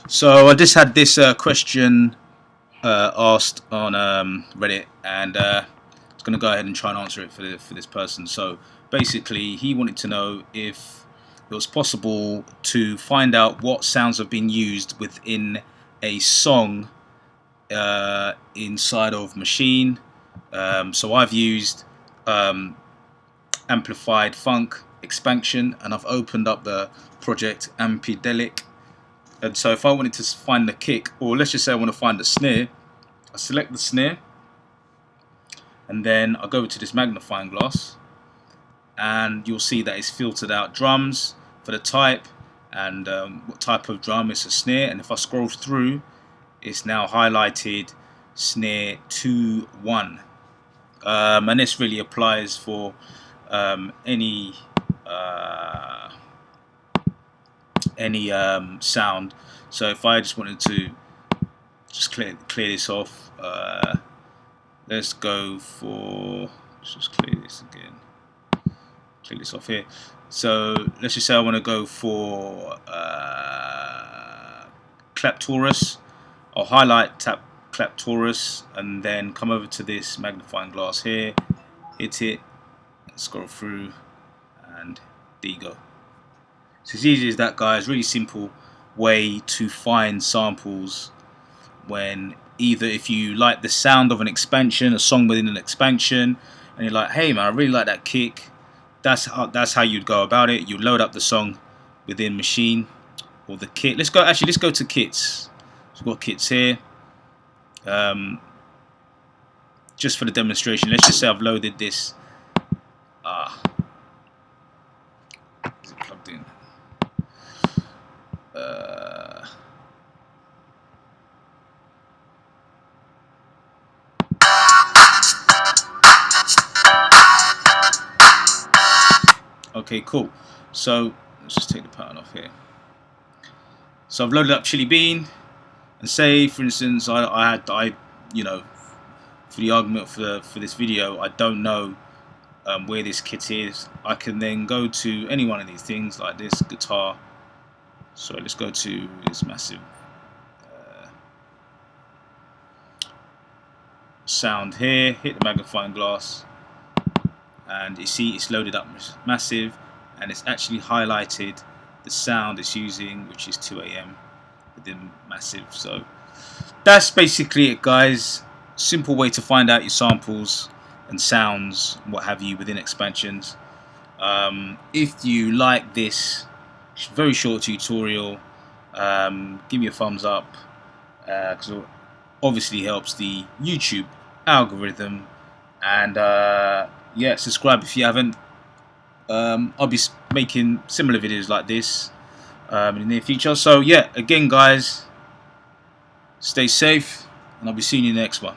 So I just had this question asked on Reddit, and I was going to go ahead and try and answer it for this person. So basically, he wanted to know if it was possible to find out what sounds have been used within a song inside of Maschine. So I've used amplified funk expansion, and I've opened up the project Ampidelic. And so if I wanted to find the kick, or let's just say I want to find the snare, I select the snare, and then I go over to this magnifying glass, and you'll see that it's filtered out drums for the type, and what type of drum is a snare. And if I scroll through, it's now highlighted snare 2-1. And this really applies for any sound. So if I just wanted to just clear this off, let's go for, let's just clear this again, clear this off here. So let's just say I want to go for Claptaurus. I'll highlight, tap Claptaurus, and then come over to this magnifying glass here, hit it, scroll through, and there you go. So it's easy as that, guys. Really simple way to find samples when either if you like the sound of an expansion, a song within an expansion, and you're like, hey man, I really like that kick. That's how you'd go about it. You load up the song within Maschine or the kit. Let's go to kits. So we've got kits here. Just for the demonstration, let's just say I've loaded this. Is it plugged in? Okay, cool. So let's just take the pattern off here. So I've loaded up Chili Bean, and say, for instance, I you know, for the argument for this video, I don't know where this kit is. I can then go to any one of these things like this guitar. So let's go to this massive sound here, hit the magnifying glass, and you see it's loaded up massive, and it's actually highlighted the sound it's using, which is 2 AM within massive. So that's basically it, guys. Simple way to find out your samples and sounds, what have you, within expansions. If you like this very short tutorial, give me a thumbs up, because it obviously helps the YouTube algorithm, and yeah, subscribe if you haven't. I'll be making similar videos like this in the near future. So yeah, again guys, stay safe, and I'll be seeing you in the next one.